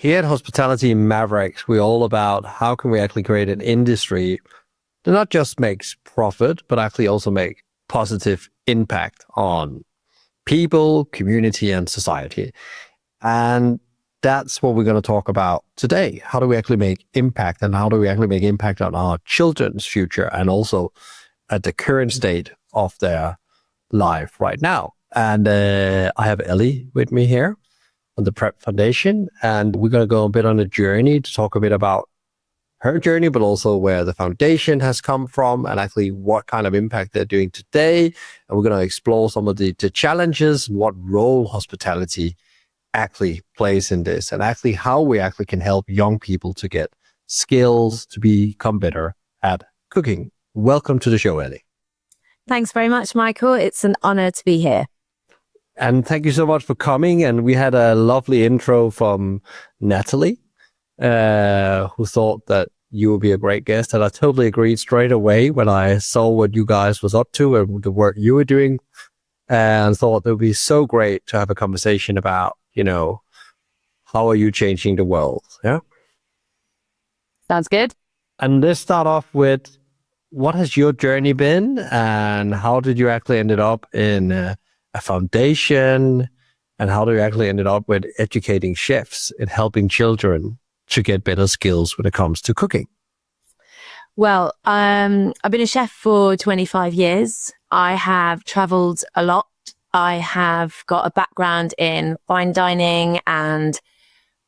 here at Hospitality Mavericks, we're all about how can we actually create an industry that not just makes profit, but actually also make positive impact on people, community, and society. And that's what we're going to talk about today. How do we actually make impact, and how do we actually make impact on our children's future and also at the current state of their life right now? And I have Ellie with me here on the Prept Foundation, and we're going to go a bit on a journey to talk a bit about her journey, but also where the foundation has come from and actually what kind of impact they're doing today. And we're going to explore some of the challenges, what role hospitality actually plays in this, and actually how we actually can help young people to get skills to become better at cooking. Welcome to the show, Ellie. Thanks very much, Michael. It's an honor to be here. And thank you so much for coming. And we had a lovely intro from Natalie, who thought that you would be a great guest. And I totally agreed straight away when I saw what you guys was up to and the work you were doing, and thought it would be so great to have a conversation about, how are you changing the world? Yeah. Sounds good. And let's start off with, what has your journey been, and how did you actually ended up in a foundation, and how do you actually ended up with educating chefs and helping children to get better skills when it comes to cooking? Well, I've been a chef for 25 years. I have traveled a lot. I have got a background in fine dining and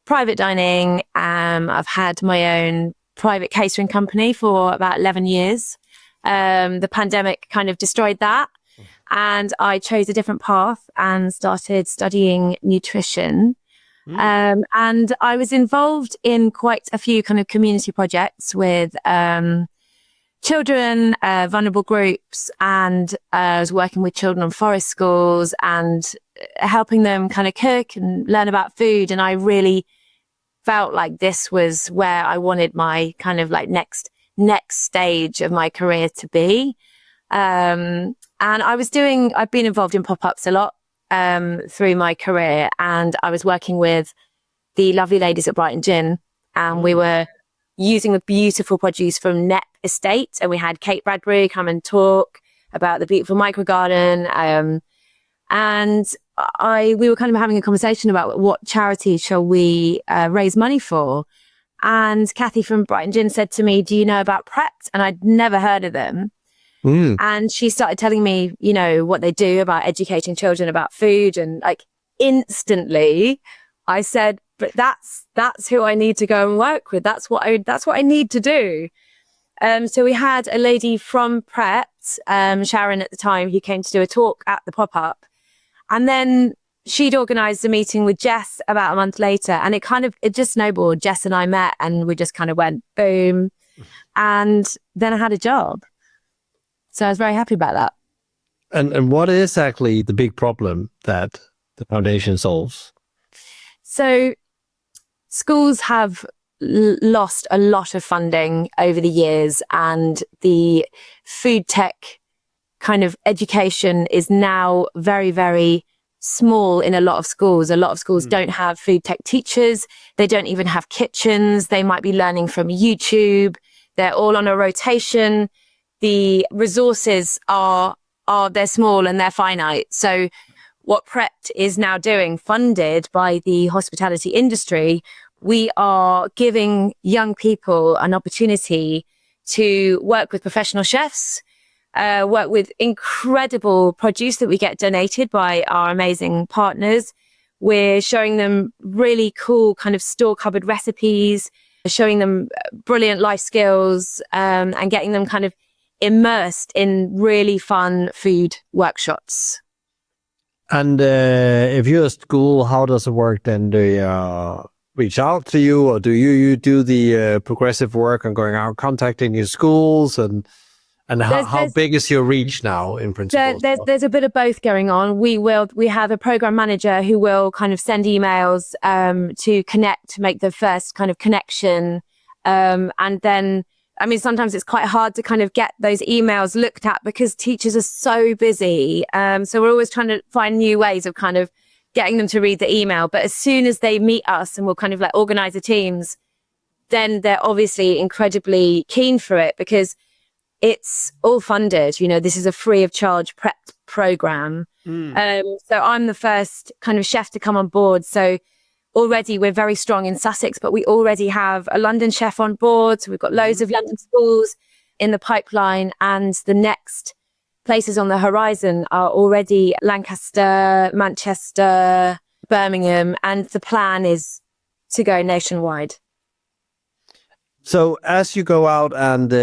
private dining. I've had my own private catering company for about 11 years. The pandemic kind of destroyed that. And I chose a different path and started studying nutrition. And I was involved in quite a few kind of community projects with children, vulnerable groups, and I was working with children on forest schools and helping them kind of cook and learn about food. And I really felt like this was where I wanted my kind of like next stage of my career to be. And I've been involved in pop-ups a lot through my career, and I was working with the lovely ladies at Brighton Gin, and we were using the beautiful produce from Nep Estate, and we had Kate Bradbury come and talk about the beautiful microgarden, and we were kind of having a conversation about what charity shall we raise money for. And Kathy from Brighton Gin said to me, "Do you know about Prept?" And I'd never heard of them. And she started telling me, what they do about educating children about food. And like instantly I said, but that's who I need to go and work with. That's what I need to do. So we had a lady from Prept, Sharon at the time, who came to do a talk at the pop-up. And then she'd organized a meeting with Jess about a month later, and it just snowballed. Jess and I met, and we just kind of went boom. And then I had a job. So I was very happy about that. And what is actually the big problem that the foundation solves? So schools have lost a lot of funding over the years, and the food tech kind of education is now very, very small in a lot of schools. A lot of schools don't have food tech teachers. They don't even have kitchens. They might be learning from YouTube. They're all on a rotation. The resources they're small and they're finite. So what Prept is now doing, funded by the hospitality industry, we are giving young people an opportunity to work with professional chefs, work with incredible produce that we get donated by our amazing partners. We're showing them really cool kind of store cupboard recipes, showing them brilliant life skills, and getting them kind of immersed in really fun food workshops. And if you're a school, how does it work then? Do you reach out to you, or do you do the progressive work and going out contacting your schools, and how big is your reach now in principle? There's a bit of both going on. We have a program manager who will kind of send emails to connect, to make the first kind of connection, and then sometimes it's quite hard to kind of get those emails looked at because teachers are so busy. So we're always trying to find new ways of kind of getting them to read the email. But as soon as they meet us and we'll kind of like organize the teams, then they're obviously incredibly keen for it because it's all funded. You know, this is a free of charge Prept program. So I'm the first kind of chef to come on board. So already we're very strong in Sussex, but we already have a London chef on board. So we've got loads of London schools in the pipeline, and the next places on the horizon are already Lancaster, Manchester, Birmingham, and the plan is to go nationwide. So as you go out and do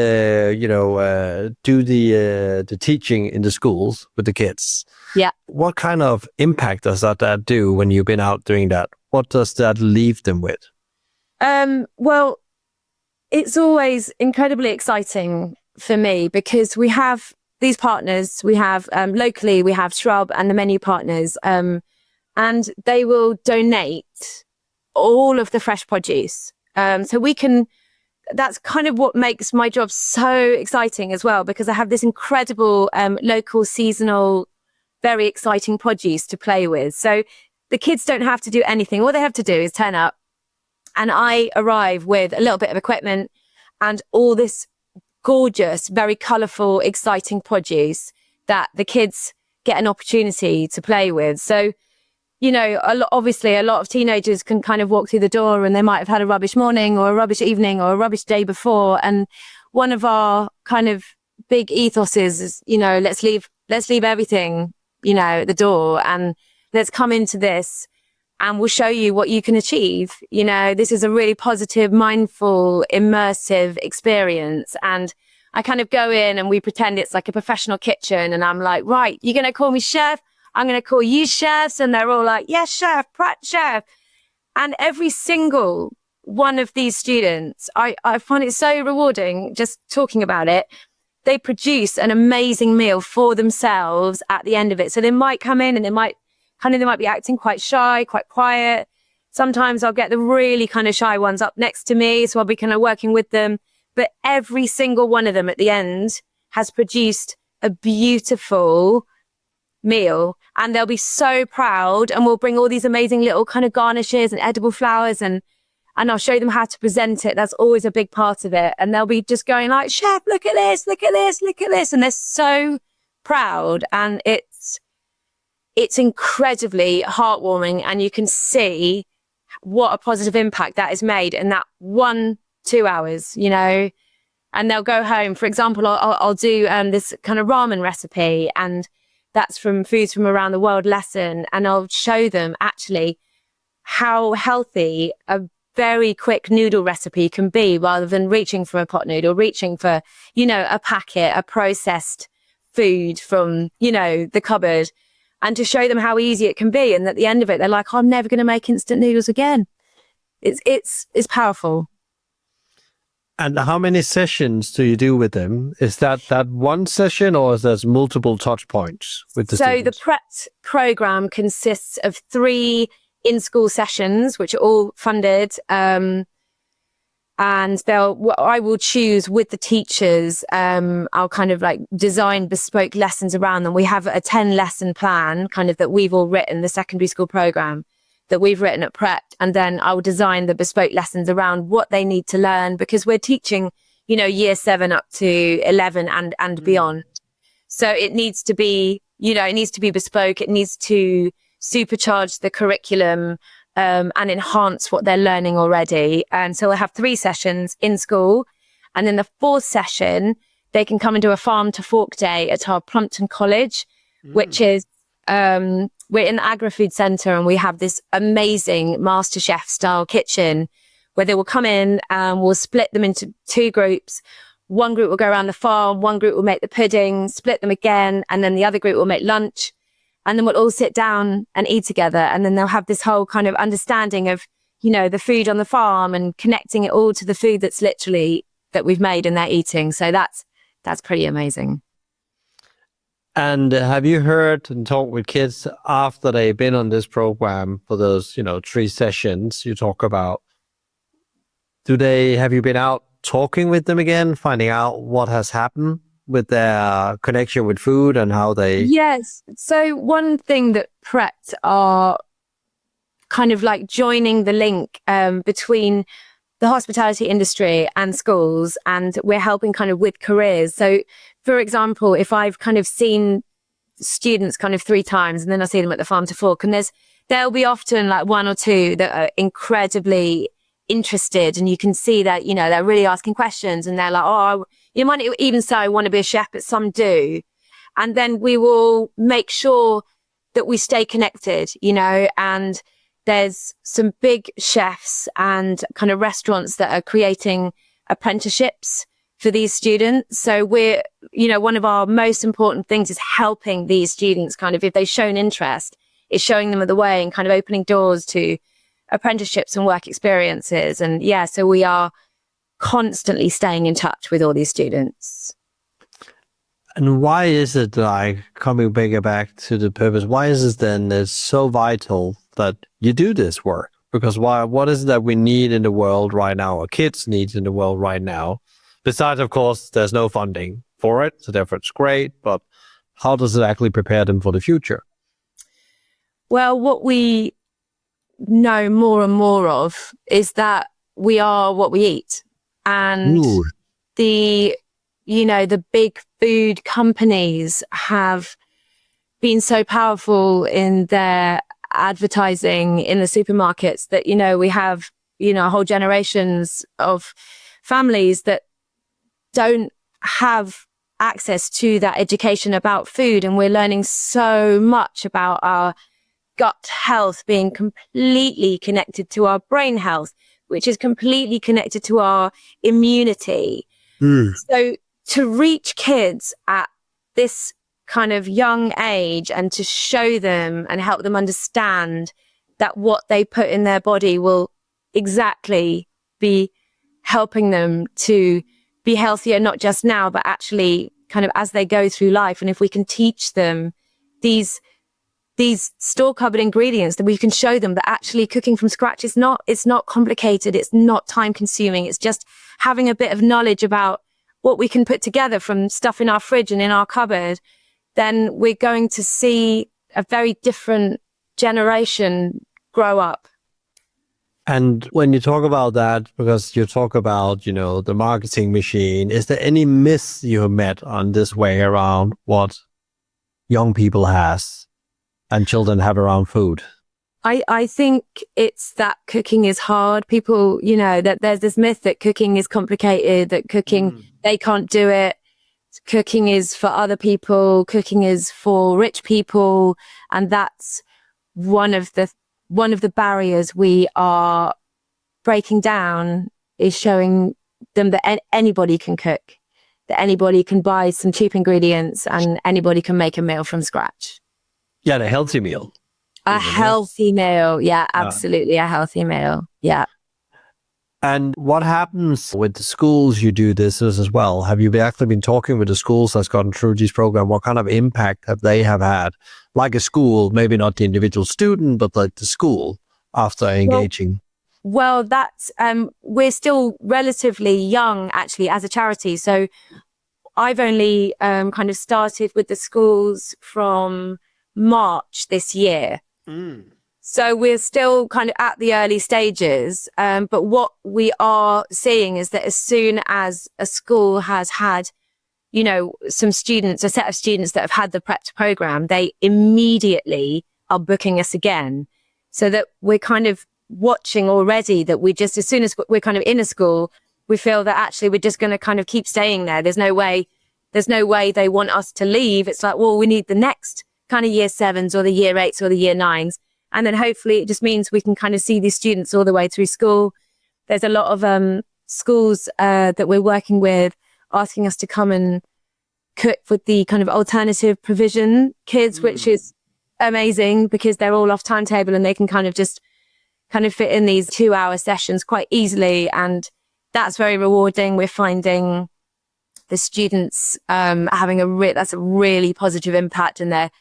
the teaching in the schools with the kids, what kind of impact does that do when you've been out doing that? What does that leave them with? Well, it's always incredibly exciting for me because we have these partners. We have locally, we have Shrub and the menu partners, and they will donate all of the fresh produce. So we can. That's kind of what makes my job so exciting as well, because I have this incredible local, seasonal, very exciting produce to play with. So the kids don't have to do anything. All they have to do is turn up, and I arrive with a little bit of equipment and all this gorgeous, very colourful, exciting produce that the kids get an opportunity to play with. So, you know, obviously a lot of teenagers can kind of walk through the door and they might have had a rubbish morning or a rubbish evening or a rubbish day before. And one of our kind of big ethoses is, you know, let's leave everything, you know, at the door, and let's come into this and we'll show you what you can achieve. You know, this is a really positive, mindful, immersive experience. And I kind of go in and we pretend it's like a professional kitchen, and I'm like, right, you're going to call me chef? I'm going to call you chefs. And they're all like, yes, chef, Pratt chef. And every single one of these students, I find it so rewarding just talking about it. They produce an amazing meal for themselves at the end of it. So they might come in and they might be acting quite shy, quite quiet. Sometimes I'll get the really kind of shy ones up next to me, so I'll be kind of working with them. But every single one of them at the end has produced a beautiful meal, and they'll be so proud, and we'll bring all these amazing little kind of garnishes and edible flowers, and I'll show them how to present it. That's always a big part of it. And they'll be just going like, chef, look at this, look at this, look at this. And they're so proud, and it's incredibly heartwarming, and you can see what a positive impact that has made in that 1-2 hours, you know. And they'll go home. For example, I'll do this kind of ramen recipe, and that's from Foods from Around the World lesson. And I'll show them actually how healthy a very quick noodle recipe can be, rather than reaching for a pot noodle, reaching for, you know, a packet, a processed food from, you know, the cupboard, and to show them how easy it can be. And at the end of it, they're like, oh, I'm never going to make instant noodles again. It's powerful. And how many sessions do you do with them? Is that one session, or is there multiple touch points with the students? The Prept program consists of 3 in-school sessions, which are all funded. And I will choose with the teachers. I'll kind of like design bespoke lessons around them. We have a 10-lesson plan kind of that we've all written, the secondary school program that we've written at Prept. And then I will design the bespoke lessons around what they need to learn, because we're teaching, you know, year 7 up to 11 and beyond. So it needs to be, you know, it needs to be bespoke. It needs to supercharge the curriculum and enhance what they're learning already. And so we'll have 3 sessions in school. And then the 4th session, they can come and do a farm to fork day at our Plumpton College, which is, we're in the Agri-Food Centre, and we have this amazing MasterChef style kitchen where they will come in and we'll split them into 2 groups. One group will go around the farm, one group will make the pudding, split them again, and then the other group will make lunch. And then we'll all sit down and eat together. And then they'll have this whole kind of understanding of, you know, the food on the farm and connecting it all to the food that's literally that we've made and they're eating. So that's pretty amazing. And have you heard and talked with kids after they've been on this program for those, you know, 3 sessions you talk about? Have you been out talking with them again, finding out what has happened with their connection with food and how they... Yes. So one thing that Prept are kind of like joining the link between the hospitality industry and schools, and we're helping kind of with careers. So for example, if I've kind of seen students kind of 3 times and then I see them at the Farm to Fork, and there'll be often like 1 or 2 that are incredibly interested, and you can see that, you know, they're really asking questions, and they're like, oh, you might even say I want to be a chef, but some do. And then we will make sure that we stay connected, you know, and there's some big chefs and kind of restaurants that are creating apprenticeships for these students. So we're, you know, one of our most important things is helping these students kind of, if they've shown interest, is showing them the way and kind of opening doors to apprenticeships and work experiences. And yeah, so we are constantly staying in touch with all these students. And why is it, like, coming back to the purpose, why is it then it's so vital that you do this work? Because what is it that we need in the world right now, or kids need in the world right now? Besides, of course, there's no funding for it, so therefore it's great, but how does it actually prepare them for the future? Well, what we know more and more of is that we are what we eat. And the big food companies have been so powerful in their advertising in the supermarkets that, you know, we have, you know, whole generations of families that don't have access to that education about food. And we're learning so much about our gut health being completely connected to our brain health, which is completely connected to our immunity. So to reach kids at this kind of young age and to show them and help them understand that what they put in their body will exactly be helping them to be healthier, not just now, but actually kind of as they go through life. And if we can teach them these store-cupboard ingredients, that we can show them that actually cooking from scratch is it's not complicated. It's not time consuming. It's just having a bit of knowledge about what we can put together from stuff in our fridge and in our cupboard, then we're going to see a very different generation grow up. And when you talk about that, because you talk about, you know, the marketing machine, is there any myths you have met on this way around what young people has and children have around food? I think it's that cooking is hard. People, you know, that there's this myth that cooking is complicated, that cooking, they can't do it. Cooking is for other people. Cooking is for rich people. And that's one of the barriers we are breaking down, is showing them that anybody can cook, that anybody can buy some cheap ingredients and anybody can make a meal from scratch. Yeah, the healthy meal. A healthy meal. Yeah, absolutely. A healthy meal. Yeah. And what happens with the schools you do this as well? Have you actually been talking with the schools that's gotten through this program? What kind of impact have they had? Like a school, maybe not the individual student, but like the school after engaging? Well, that's, we're still relatively young actually as a charity. So I've only kind of started with the schools from March this year. So we're still kind of at the early stages. But what we are seeing is that as soon as a school has had, you know, some students, a set of students that have had the Prept program, they immediately are booking us again. So that we're kind of watching already that we just, as soon as we're kind of in a school, we feel that actually we're just going to kind of keep staying there. There's no way they want us to leave. It's like, well, we need the next kind of year 7s or the year 8s or the year 9s. And then hopefully it just means we can kind of see these students all the way through school. There's a lot of schools that we're working with asking us to come and cook with the kind of alternative provision kids, which is amazing because they're all off timetable and they can kind of just kind of fit in these 2-hour sessions quite easily. And that's very rewarding. We're finding the students having that's a really positive impact, and they're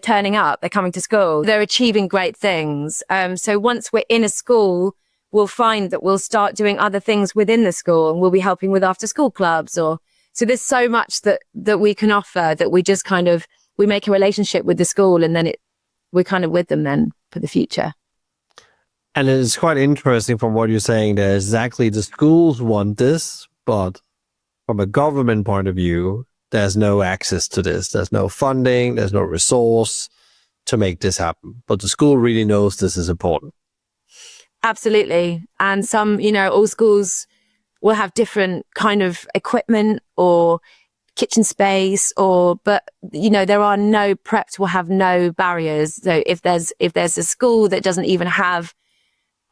turning up, they're coming to school, they're achieving great things. So once we're in a school, we'll find that we'll start doing other things within the school, and we'll be helping with after school clubs so there's so much that we can offer that we just kind of, we make a relationship with the school and then we're kind of with them then for the future. And it's quite interesting from what you're saying that exactly the schools want this, but from a government point of view, there's no access to this. There's no funding, there's no resource to make this happen. But the school really knows this is important. Absolutely. And some, all schools will have different kind of equipment or kitchen space but there are no Prept will have no barriers. So if there's a school that doesn't even have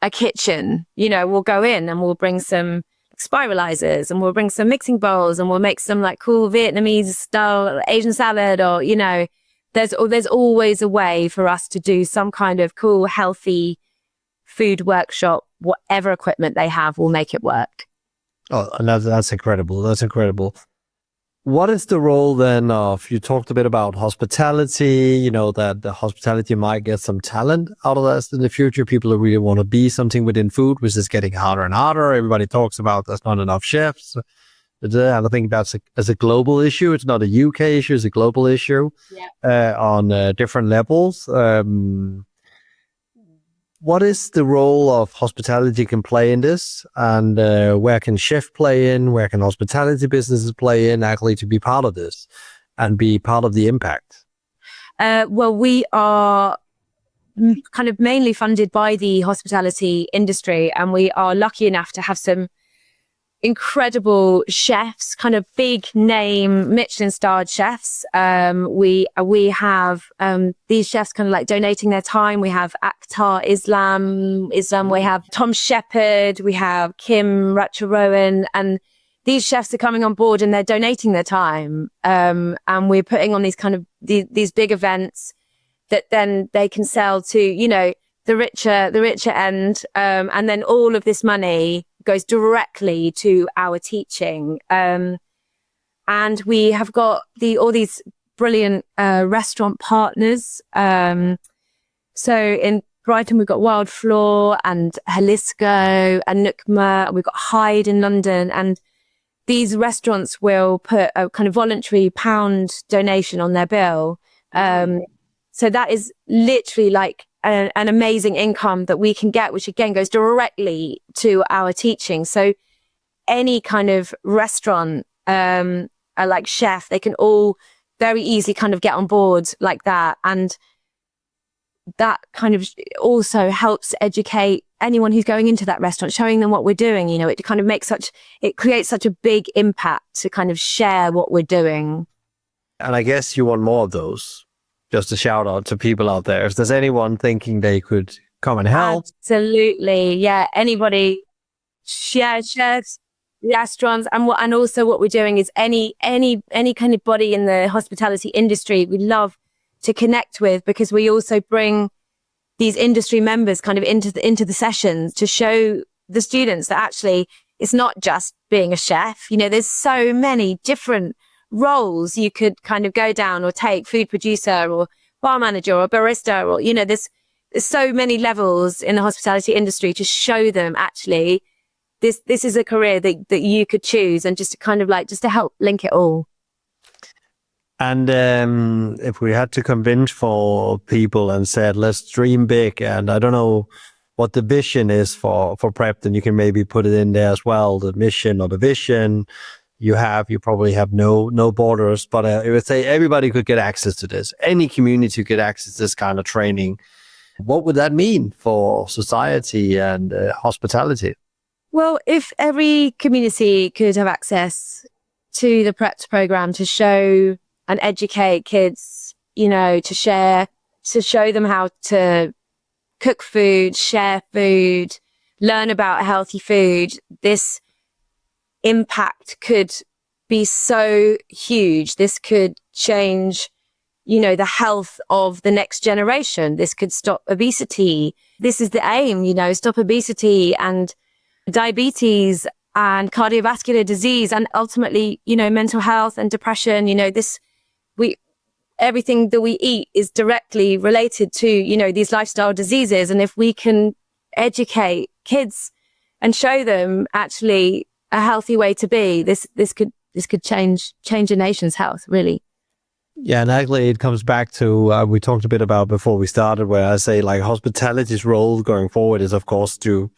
a kitchen, we'll go in and we'll bring some spiralizers and we'll bring some mixing bowls and we'll make some like cool Vietnamese style Asian salad, or there's always a way for us to do some kind of cool healthy food workshop. Whatever equipment they have will make it work. Oh, and that's incredible. That's incredible. What is the role then of, you talked a bit about hospitality, that the hospitality might get some talent out of this in the future. People who really want to be something within food, which is getting harder and harder. Everybody talks about there's not enough chefs. And I think that's a global issue. It's not a UK issue, it's a global issue on different levels. What is the role of hospitality can play in this, and where can chef play in? Where can hospitality businesses play in actually to be part of this and be part of the impact? Well, we are kind of mainly funded by the hospitality industry, and we are lucky enough to have some incredible chefs, kind of big name Michelin starred chefs. We have these chefs kind of like donating their time. We have Akhtar Islam, we have Tom Shepherd, we have Kim Ratcharowan, and these chefs are coming on board and they're donating their time. And we're putting on these kind of these big events that then they can sell to, the richer end. And then all of this money goes directly to our teaching. And we have got all these brilliant restaurant partners. So in Brighton, we've got Wild Floor and Jalisco and Nukma. We've got Hyde in London. And these restaurants will put a kind of voluntary £1 donation on their bill. So that is literally like an amazing income that we can get, which again goes directly to our teaching. So any kind of restaurant, like chef, they can all very easily kind of get on board like that. And that kind of also helps educate anyone who's going into that restaurant, showing them what we're doing. It kind of it creates such a big impact to kind of share what we're doing. And I guess you want more of those. Just a shout out to people out there. If there's anyone thinking they could come and help. Absolutely. Yeah. Anybody, chefs, restaurants. And also what we're doing is any kind of body in the hospitality industry, we love to connect with, because we also bring these industry members kind of into the sessions to show the students that actually it's not just being a chef. There's so many different roles you could kind of go down or take, food producer or bar manager or barista, or there's so many levels in the hospitality industry to show them actually this is a career that you could choose, and just to kind of just to help link it all. And if we had to convince for people and said let's dream big, and I don't know what the vision is for Prept, and you can maybe put it in there as well, the mission or the vision. You probably have no borders, but I would say everybody could get access to this. Any community could get access to this kind of training. What would that mean for society and hospitality? Well, if every community could have access to the Prept program to show and educate kids, to show them how to cook food, share food, learn about healthy food, this impact could be so huge. This could change, the health of the next generation. This could stop obesity. This is the aim, stop obesity and diabetes and cardiovascular disease, and ultimately, mental health and depression. Everything that we eat is directly related to, these lifestyle diseases. And if we can educate kids and show them actually a healthy way to be, this could change a nation's health, really. Yeah, and actually it comes back to, we talked a bit about before we started, where I say like hospitality's role going forward is of course to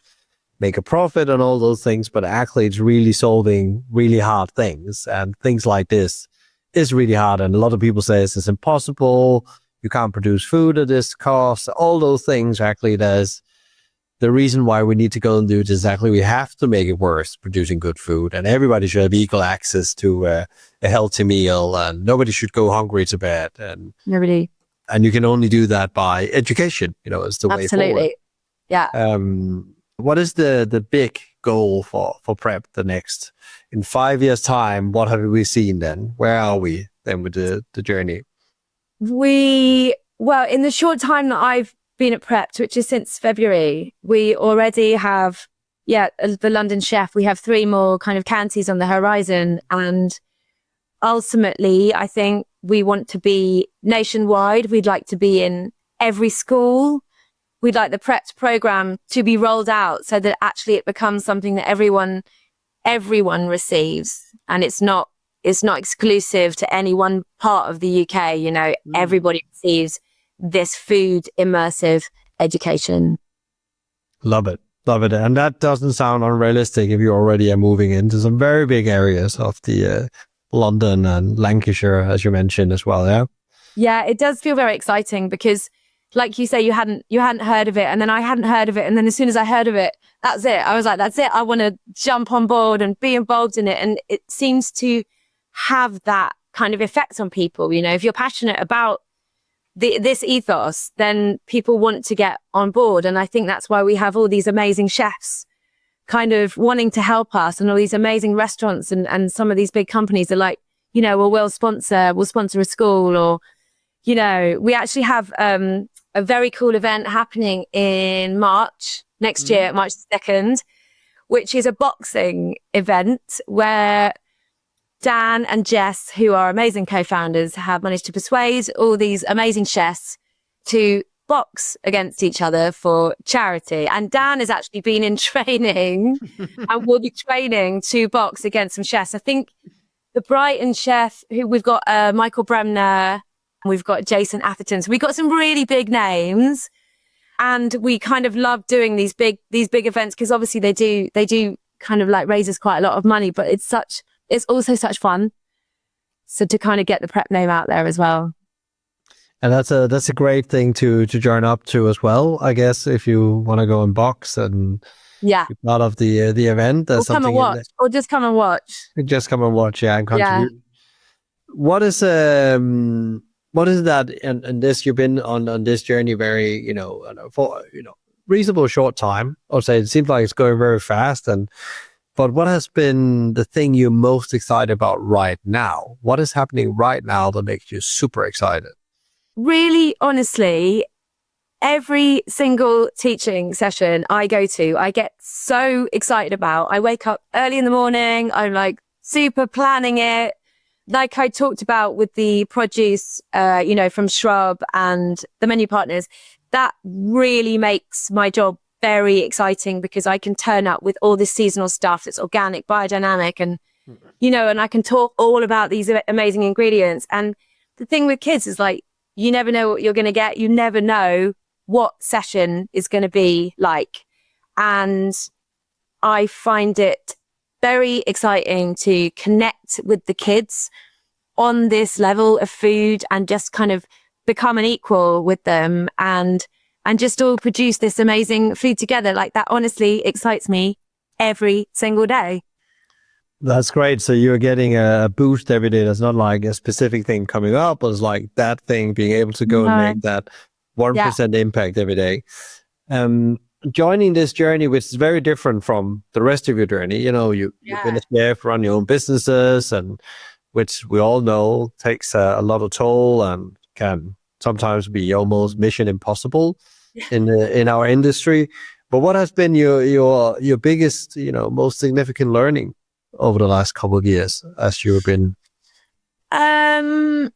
make a profit and all those things, but actually it's really solving really hard things, and things like this is really hard. And a lot of people say it's impossible. You can't produce food at this cost. All those things, actually, there's the reason why we need to go and do it is exactly we have to make it worse producing good food, and everybody should have equal access to a healthy meal, and nobody should go hungry to bed. Nobody. And you can only do that by education, is the way forward. Absolutely. Yeah. What is the big goal for Prep the next, in 5 years time? What have we seen then? Where are we then with the journey? Well, in the short time that I've been at Prept, which is since February, we already have, the London chef. We have 3 more kind of counties on the horizon. And ultimately, I think we want to be nationwide. We'd like to be in every school. We'd like the Prept program to be rolled out so that actually it becomes something that everyone receives. And it's not exclusive to any one part of the UK. Everybody receives this food immersive education. Love it. And that doesn't sound unrealistic if you already are moving into some very big areas of the London and Lancashire, as you mentioned as well. Yeah. Yeah, it does feel very exciting because, like you say, you hadn't heard of it, and then I hadn't heard of it, and then as soon as I heard of it, that's it. I was like, that's it. I want to jump on board and be involved in it. And it seems to have that kind of effect on people. If you're passionate about this ethos, then people want to get on board. And I think that's why we have all these amazing chefs kind of wanting to help us, and all these amazing restaurants and some of these big companies are like, well, we'll sponsor a school, or, we actually have a very cool event happening in March next year, March 2nd, which is a boxing event where Dan and Jess, who are amazing co-founders, have managed to persuade all these amazing chefs to box against each other for charity. And Dan has actually been in training and will be training to box against some chefs. I think the Brighton chef, who we've got Michael Bremner, and we've got Jason Atherton. So we've got some really big names, and we kind of love doing these big events because obviously they do kind of like raise us quite a lot of money, but it's also such fun. So to kind of get the Prep name out there as well. And that's a great thing to join up to as well, I guess, if you want to go and box and be part of the event. There's come and watch, or just come and watch. Just come and watch, and contribute. Yeah. What is that? And this, you've been on this journey very, for reasonable short time. I'll say it seems like it's going very fast. But what has been the thing you're most excited about right now? What is happening right now that makes you super excited? Really, honestly, every single teaching session I go to, I get so excited about. I wake up early in the morning. I'm like super planning it. Like I talked about with the produce, from Shrub and the menu partners, that really makes my job very exciting because I can turn up with all this seasonal stuff that's organic, biodynamic, and, and I can talk all about these amazing ingredients. And the thing with kids is like, you never know what you're going to get. You never know what session is going to be like. And I find it very exciting to connect with the kids on this level of food and just kind of become an equal with them and just all produce this amazing food together. Like that honestly excites me every single day. That's great. So you're getting a boost every day. There's not like a specific thing coming up, but it's like that thing being able to go and make that 1% impact every day. Joining this journey, which is very different from the rest of your journey, you've been a chef, run your own businesses, and which we all know takes a lot of toll and can sometimes be almost mission impossible in our industry. But what has been your biggest, most significant learning over the last couple of years as you've been? Well,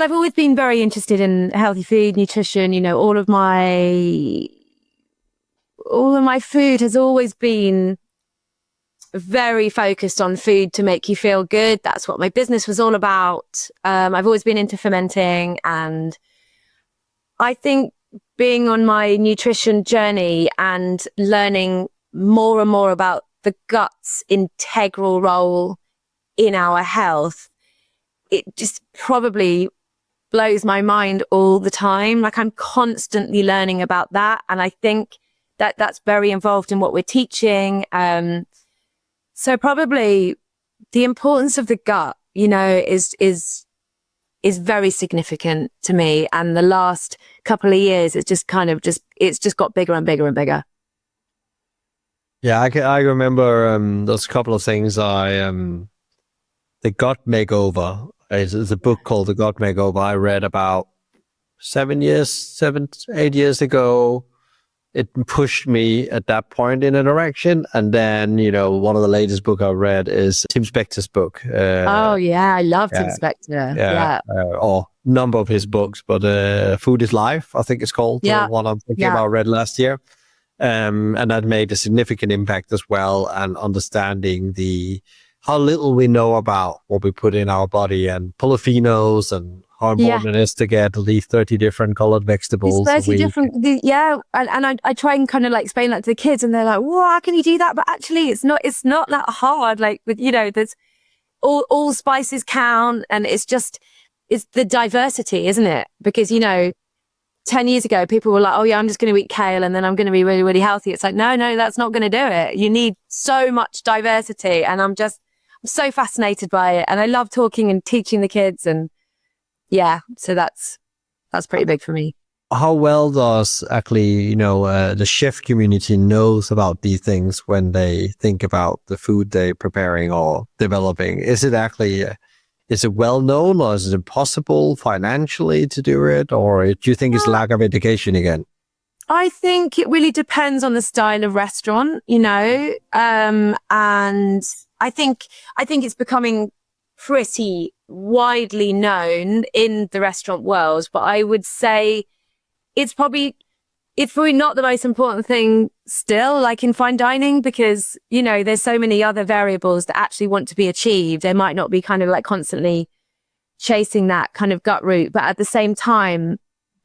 I've always been very interested in healthy food, nutrition. All of my food has always been very focused on food to make you feel good. That's what my business was all about. I've always been into fermenting, and I think being on my nutrition journey and learning more and more about the gut's integral role in our health, it just probably blows my mind all the time. Like, I'm constantly learning about that. And I think that that's very involved in what we're teaching. So probably the importance of the gut, you know, is very significant to me. And the last couple of years, it's just got bigger and bigger and bigger. Yeah, I remember those couple of things. The Gut Makeover is a book called The Gut Makeover. I read about 8 years ago. It pushed me at that point in a direction. And then, you know, one of the latest book I read is Tim Spector's book. Oh yeah, I love Tim Spector. Yeah. Or number of his books, but Food is Life, I think it's called. Yeah. The one I'm thinking about, read last year. And that made a significant impact as well, and understanding how little we know about what we put in our body and polyphenols, and how important it is to get at least 30 different colored vegetables. 30 different, and I try and kind of like explain that to the kids, and they're like, "Well, how can you do that?" But actually, it's not that hard. Like, with, you know, there's all spices count, and it's the diversity, isn't it? Because, you know, 10 years ago, people were like, "Oh yeah, I'm just going to eat kale and then I'm going to be really, really healthy." It's like, no, that's not going to do it. You need so much diversity. And I'm so fascinated by it. And I love talking and teaching the kids. And yeah, so that's pretty big for me. How well does actually, you know, the chef community knows about these things when they think about the food they're preparing or developing? Is it well known, or is it impossible financially to do it? Or do you think it's lack of education again? I think it really depends on the style of restaurant, you know, and I think it's becoming pretty widely known in the restaurant world. But I would say it's probably not the most important thing still, like in fine dining, because, you know, there's so many other variables that actually want to be achieved. They might not be kind of like constantly chasing that kind of gut route. But at the same time,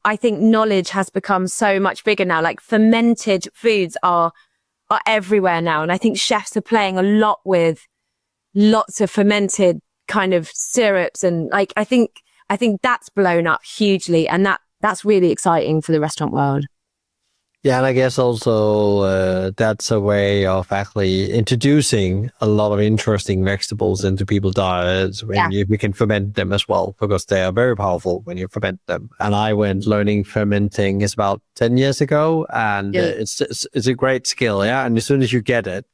I think knowledge has become so much bigger now. Like, fermented foods are everywhere now. And I think chefs are playing a lot with lots of fermented kind of syrups. And like, I think that's blown up hugely. And that's really exciting for the restaurant world. Yeah, and I guess also that's a way of actually introducing a lot of interesting vegetables into people's diets when we can ferment them as well, because they are very powerful when you ferment them. And I went learning fermenting is about 10 years ago, and it's a great skill, and as soon as you get it,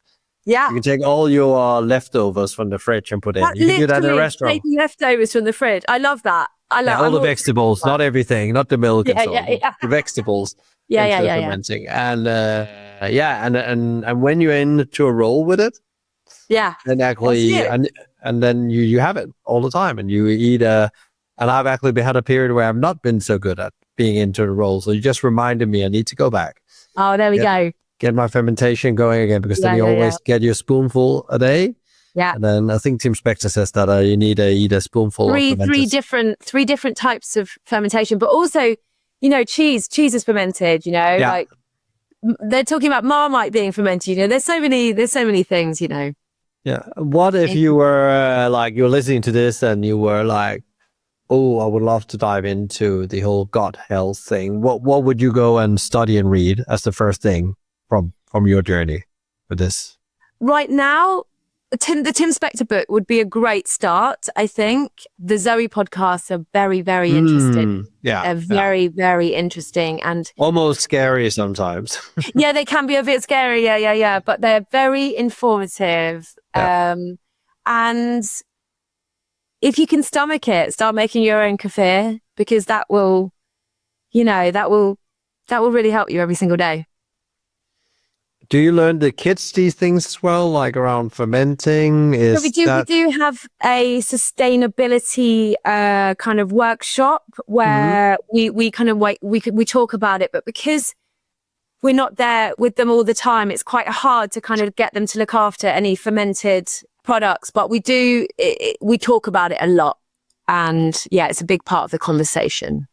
you can take all your leftovers from the fridge and put in. You can do that in a restaurant. Taking leftovers from the fridge. I love that. All the vegetables, not everything, not the milk and so on. The vegetables. Fermenting. And and when you're into a roll with it, then actually and then you have it all the time, and you eat and I've actually had a period where I've not been so good at being into the roll, so you just reminded me I need to go back. Oh, there we go. Get my fermentation going again, because then you always get your spoonful a day. Yeah. And then I think Tim Spector says that you need to eat a spoonful of three different types of fermentation, but also, you know, cheese is fermented, you know, like they're talking about Marmite being fermented, you know, there's so many things, you know. Yeah. What if you were you're listening to this and you were like, oh, I would love to dive into the whole gut health thing. What would you go and study and read as the first thing from your journey with this? Right now, the Tim Spector book would be a great start, I think. The Zoe podcasts are very, very interesting. Very, very interesting. And almost scary sometimes. Yeah, they can be a bit scary. Yeah. But they're very informative. And if you can stomach it, start making your own kefir, because that will really help you every single day. Do you learn the kids these things as well, like around fermenting? We do have a sustainability kind of workshop where we talk about it, but because we're not there with them all the time. It's quite hard to kind of get them to look after any fermented products, but we do, we talk about it a lot. And yeah, it's a big part of the conversation.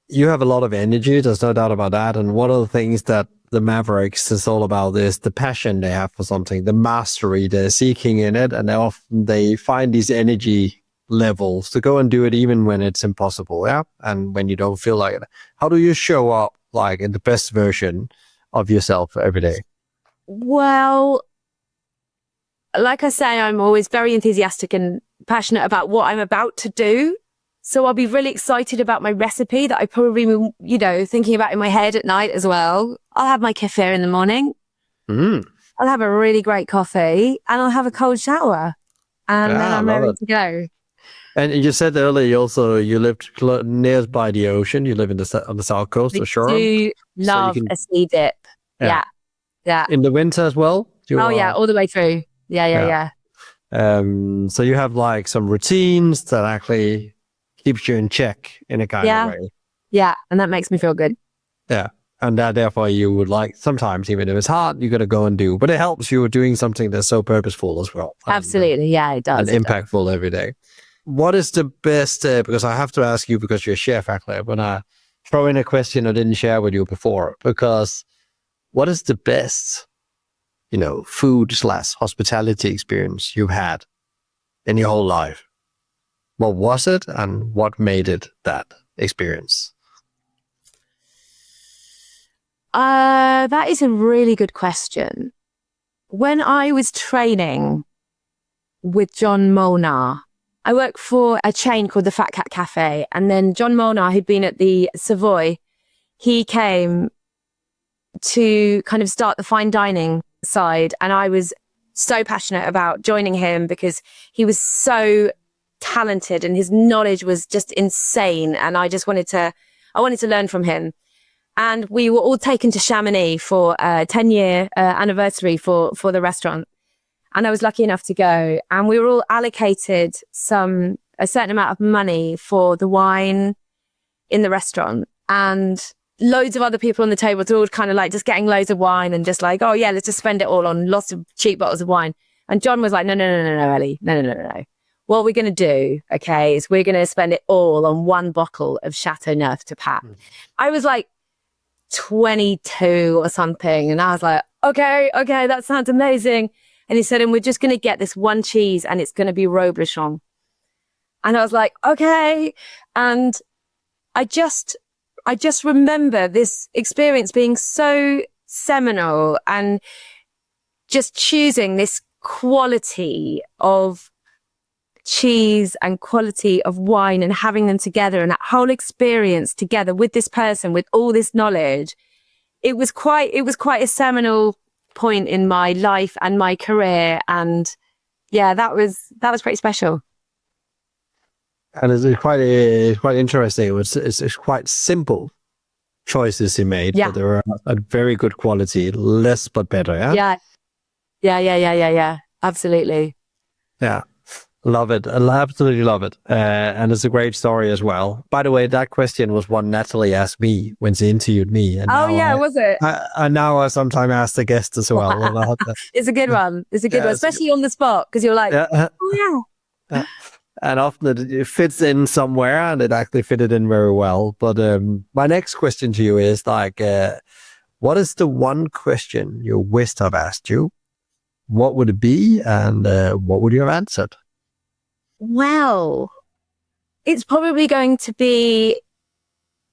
You have a lot of energy. There's no doubt about that. And one of the things that the Mavericks is all about is the passion they have for something, the mastery they're seeking in it. And often they find these energy levels to go and do it even when it's impossible. Yeah. And when you don't feel like it. How do you show up like in the best version of yourself every day? Well, like I say, I'm always very enthusiastic and passionate about what I'm about to do. So I'll be really excited about my recipe that I probably, you know, thinking about in my head at night as well. I'll have my kefir in the morning. I'll have a really great coffee and I'll have a cold shower. And then I'm ready to go. And you said earlier you lived near by the ocean. You live on the south coast of Shore. I do love a sea dip. Yeah. In the winter as well? Yeah, all the way through. Yeah. So you have like some routines that actually keeps you in check in a kind of way. Yeah, and that makes me feel good. Yeah, and that therefore you would like, sometimes even if it's hard, you got to go and do, but it helps you doing something that's so purposeful as well. Absolutely, yeah, it does. And impactful every day. What is the best, because I have to ask you because you're a chef, actually, when I throw in a question I didn't share with you before, because what is the best, food/hospitality experience you've had in your whole life? What was it and what made it that experience? That is a really good question. When I was training with John Molnar, I worked for a chain called the Fat Cat Cafe. And then John Molnar, who'd been at the Savoy, he came to kind of start the fine dining side. And I was so passionate about joining him because he was so talented and his knowledge was just insane. And I wanted to learn from him. And we were all taken to Chamonix for a 10-year anniversary for the restaurant. And I was lucky enough to go. And we were all allocated a certain amount of money for the wine in the restaurant. And loads of other people on the table were all kind of like just getting loads of wine and just like, oh yeah, let's just spend it all on lots of cheap bottles of wine. And John was like, no, Ellie, no. What we're going to do, okay, is we're going to spend it all on one bottle of Chateau Neuf to Pat. I was like 22 or something. And I was like, okay, that sounds amazing. And he said, and we're just going to get this one cheese and it's going to be Roblechon. And I was like, okay. And I just remember this experience being so seminal and just choosing this quality of cheese and quality of wine and having them together and that whole experience together with this person with all this knowledge. It was quite a seminal point in my life and my career. And yeah, that was pretty special. And it's quite interesting. It's quite simple choices he made, but they were a very good quality, less but better. Yeah. Absolutely. Yeah. Love it. I absolutely love it. And it's a great story as well. By the way, that question was one Natalie asked me when she interviewed me. And was it? And now I sometimes ask the guests as well. It's a good one. It's a good one, especially on the spot, because you're like, And often it fits in somewhere and it actually fitted in very well. But my next question to you is like, what is the one question you wished I've asked you? What would it be? And what would you have answered? Well, it's probably going to be,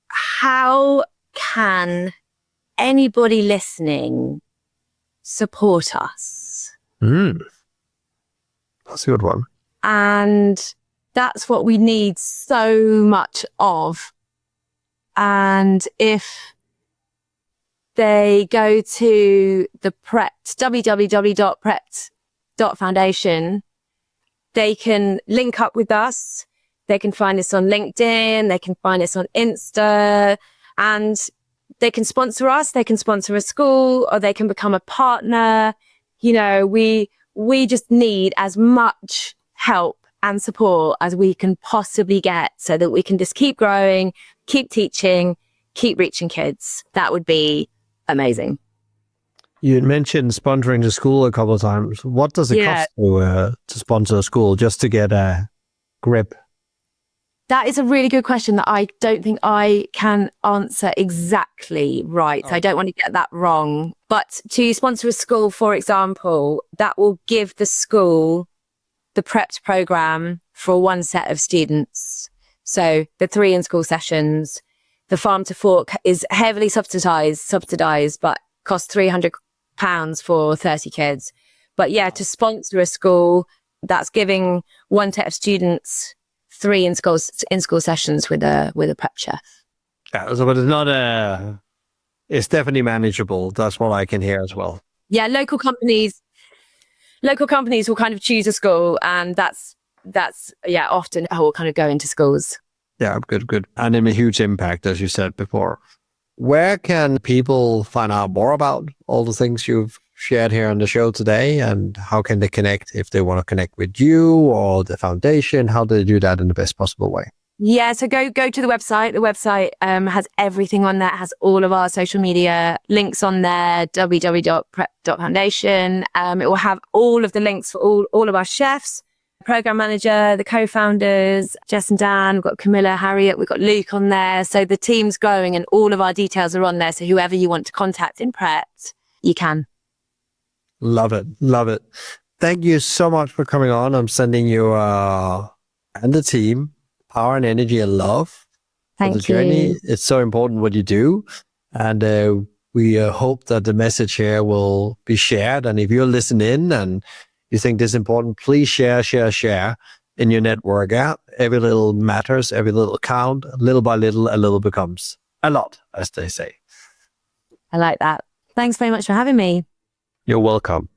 how can anybody listening support us? That's a good one. And that's what we need so much of. And if they go to the Prept, www.prept.foundation, they can link up with us. They can find us on LinkedIn. They can find us on Insta, and they can sponsor us. They can sponsor a school, or they can become a partner. We just need as much help and support as we can possibly get so that we can just keep growing, keep teaching, keep reaching kids. That would be amazing. You mentioned sponsoring the school a couple of times. What does it cost to sponsor a school, just to get a grip? That is a really good question that I don't think I can answer exactly right. I don't want to get that wrong. But to sponsor a school, for example, that will give the school the Prept program for one set of students. So the 3 in-school sessions, the farm to fork is heavily subsidized, but costs £300 for 30 kids. But yeah, to sponsor a school, that's giving one set of students 3 in-school sessions with a prep chef. Yeah, so, but it's not it's definitely manageable. That's what I can hear as well. Yeah, local companies will kind of choose a school, and that's often how we'll kind of go into schools. Yeah, good. And a huge impact, as you said before. Where can people find out more about all the things you've shared here on the show today, and how can they connect if they want to connect with you or the foundation? How do they do that in the best possible way? Yeah, so go to the website. The website has everything on there. It has all of our social media links on there, www.prept.foundation. It will have all of the links for all of our chefs, program manager, the co-founders, Jess and Dan. We've got Camilla, Harriet, we've got Luke on there. So the team's growing and all of our details are on there. So whoever you want to contact in Prept, you can. Love it. Thank you so much for coming on. I'm sending you and the team power and energy and love for the journey. It's so important what you do. And we hope that the message here will be shared. And if you're listening and you think this is important, please share in your network. Yeah? Every little matters, every little count, little by little, a little becomes a lot, as they say. I like that. Thanks very much for having me. You're welcome.